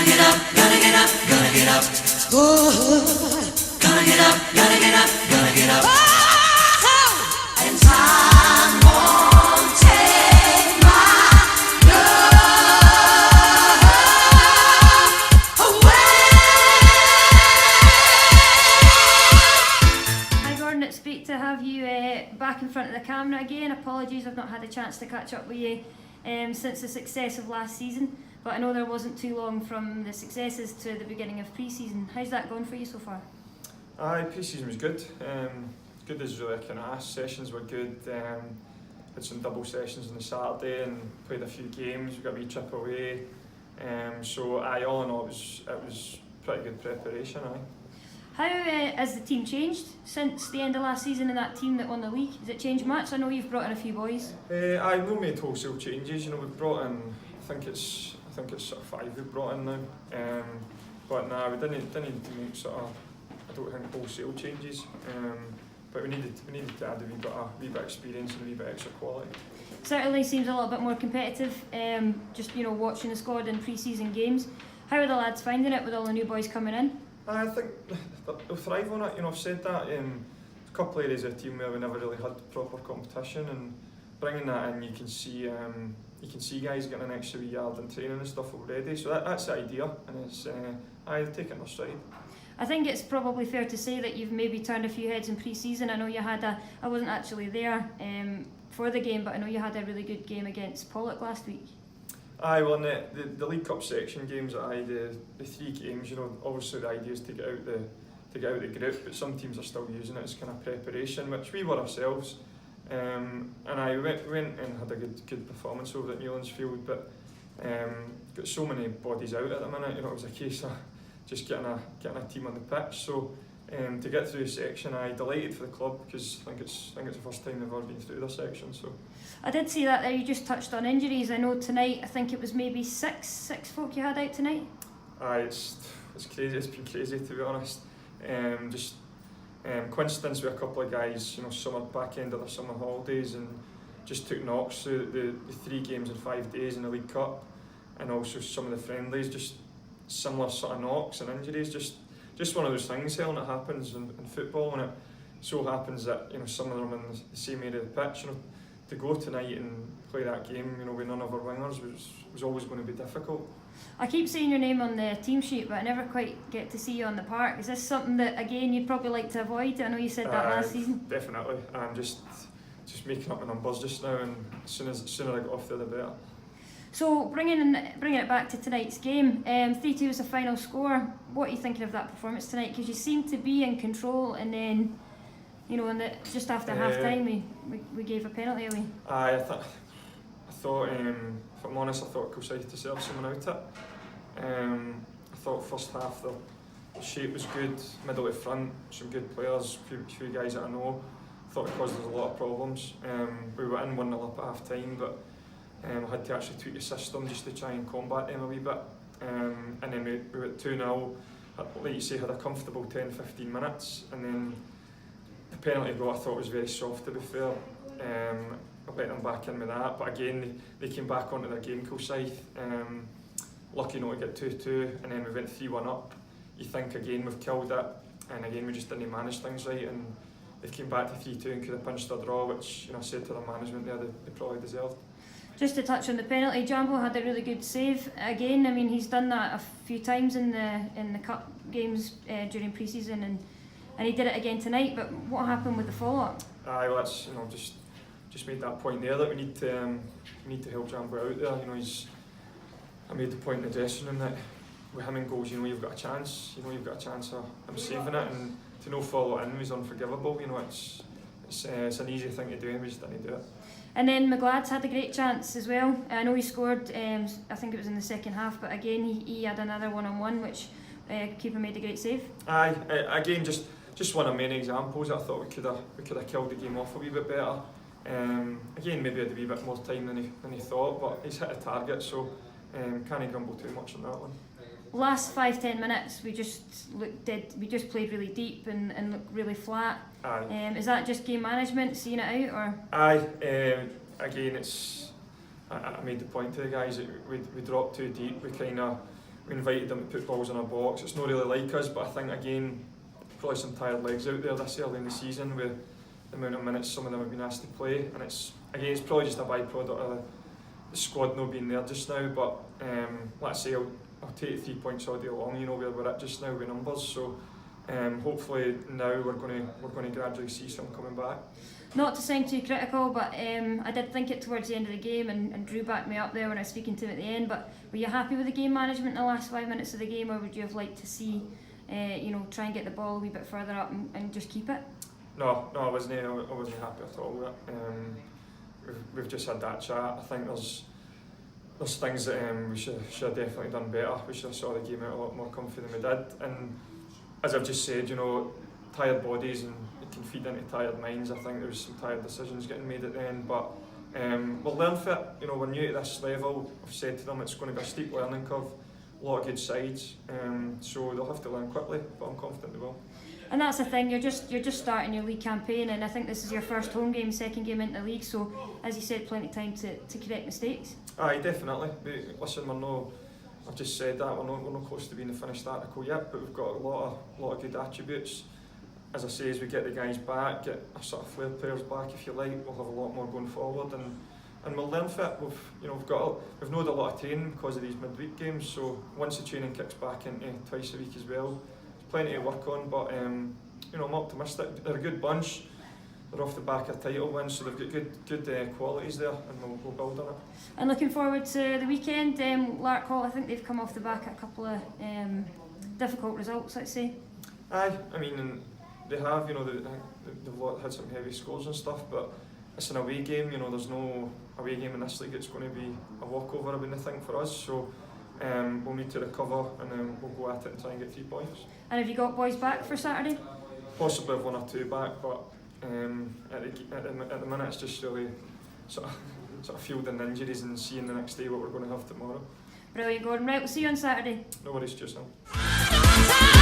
get up, gotta get up, gotta get up. Oh, gotta get up, gotta get up, gotta get up. Oh, and time won't take my love away. Hi Gordon, it's great to have you back in front of the camera again. Apologies I've not had a chance to catch up with you since the success of last season, but I know there wasn't too long from the successes to the beginning of pre-season. How's that gone for you so far? Pre-season was good. Good as really I can ask. Sessions were good. Had some double sessions on the Saturday and played a few games. We got a wee trip away. So all in all, it was pretty good preparation. How has the team changed since the end of last season and that team that won the league? Has it changed much? I know you've brought in a few boys. I've not made wholesale changes. You know, we've brought in. I think it's sort of 5 we've brought in now. But nah, we didn't make sort of. I don't think wholesale changes. But we needed to add a wee bit of experience and a wee bit extra quality. Certainly seems a little bit more competitive. Just watching the squad in pre-season games. How are the lads finding it with all the new boys coming in? I think they'll thrive on it. You know, I've said that. There's a couple of areas of the team where we never really had proper competition, and bringing that in, you can see guys getting an extra wee yard in training and stuff already. So that's the idea, and it's I've taken their stride. I think it's probably fair to say that you've maybe turned a few heads in pre-season. I know you had I wasn't actually there for the game, but I know you had a really good game against Pollock last week. Well, in the League Cup section games, the 3 games, obviously the idea is to get out the group, but some teams are still using it as kind of preparation, which we were ourselves. And I went and had a good performance over at Newlands Field, but got so many bodies out at the minute. It was a case of just getting a team on the pitch. So to get through the section, I'm delighted for the club because I think it's the first time they've ever been through this section. So I did see that there. You just touched on injuries. I know tonight. I think it was maybe six folk you had out tonight. It's crazy. It's been crazy, to be honest. Just coincidence with a couple of guys. Summer back end of their summer holidays, and just took knocks through the 3 games in 5 days in the League Cup, and also some of the friendlies. Just similar sort of knocks and injuries. Just one of those things, Helen, that happens in football, and it so happens that some of them in the same area of the pitch. To go tonight and play that game, with none of our wingers was always going to be difficult. I keep seeing your name on the team sheet, but I never quite get to see you on the park. Is this something that again you'd probably like to avoid? I know you said that last season. Definitely. I'm just making up my numbers just now, and sooner I get off there, the better. So bringing it back to tonight's game, 3-2 was the final score. What are you thinking of that performance tonight? Because you seem to be in control, and then, just after half time we gave a penalty away. I thought, if I'm honest, I thought Kilsyth deserved someone out it. I thought first half the shape was good, middle to front, some good players, few guys that I know. I thought it caused us a lot of problems. We were in 1-0 up at half time, but I had to actually tweak the system just to try and combat them a wee bit. And then we were at 2-0, like you say, had a comfortable 10-15 minutes, and then the penalty goal I thought was very soft, to be fair. I let them back in with that, but again they came back onto their game, Kilsyth. Lucky not to get 2-2, and then we went 3-1 up. You think again we've killed it, and again we just didn't manage things right, and they came back to 3-2 and could have punched a draw, which I said to the management there they probably deserved. Just to touch on the penalty, Jambo had a really good save again. I mean, he's done that a few times in the cup games during pre-season, and he did it again tonight. But what happened with the follow-up? Well, that's just made that point there that we need to help Jambo out there. I made the point in the dressing room that with him in goals, you've got a chance. You've got a chance of him saving it, and to no follow in was unforgivable. It's an easy thing to do, and we just didn't do it. And then McGlad's had a great chance as well. I know he scored, I think it was in the second half, but again he had another one-on-one which keeper made a great save. Again just one of many examples. I thought we could have killed the game off a wee bit better. Again, maybe had a wee bit more time than he thought, but he's hit a target, so can't grumble too much on that one. Last 5-10 minutes we just played really deep and looked really flat. Is that just game management, seeing it out, or? Again, I made the point to the guys that we dropped too deep. We we invited them to put balls in our box. It's not really like us, but I think again, probably some tired legs out there this early in the season with the amount of minutes some of them have been asked to play, and it's probably just a byproduct of the squad not being there just now. But like I say, I'll take 3 points all day long. You know where we're at just now with numbers, so hopefully now we're going to gradually see some coming back. Not to sound too critical, but I did think it towards the end of the game, and Drew backed me up there when I was speaking to him at the end. But were you happy with the game management in the last 5 minutes of the game, or would you have liked to see, try and get the ball a wee bit further up and just keep it? No, I wasn't happy at all with it. We've just had that chat. I think there's things that we should have definitely done better. We should have saw the game out a lot more comfy than we did. And as I've just said, tired bodies and it can feed into tired minds. I think there was some tired decisions getting made at the end, but we'll learn from it. We're new to this level. I've said to them it's going to be a steep learning curve, a lot of good sides, so they'll have to learn quickly, but I'm confident they will. And that's the thing, you're just starting your league campaign, and I think this is your first home game, second game into the league, so as you said, plenty of time to correct mistakes. Aye, definitely. Listen, I've just said that, we're not close to being the finished article yet, but we've got a lot of good attributes. As I say, as we get the guys back, get our sort of flair players back, if you like, we'll have a lot more going forward, and we'll learn from it. We've not a lot of training because of these midweek games, so once the training kicks back into twice a week as well, there's plenty to work on. But I'm optimistic. They're a good bunch. They're off the back of a title win, so they've got good qualities there, and we'll build on it. And looking forward to the weekend, Larkhall. I think they've come off the back of a couple of difficult results, let's say. Aye, I mean, they have. They've had some heavy scores and stuff, but it's an away game. There's no away game in this league. It's going to be a walkover, I wouldn't think, for us. So we'll need to recover, and then we'll go at it and try and get 3 points. And have you got boys back for Saturday? Possibly have 1 or 2 back, but at the minute it's just really sort of fielding injuries and seeing the next day what we're going to have tomorrow. Brilliant, Gordon. Right, we'll see you on Saturday. No worries, just now.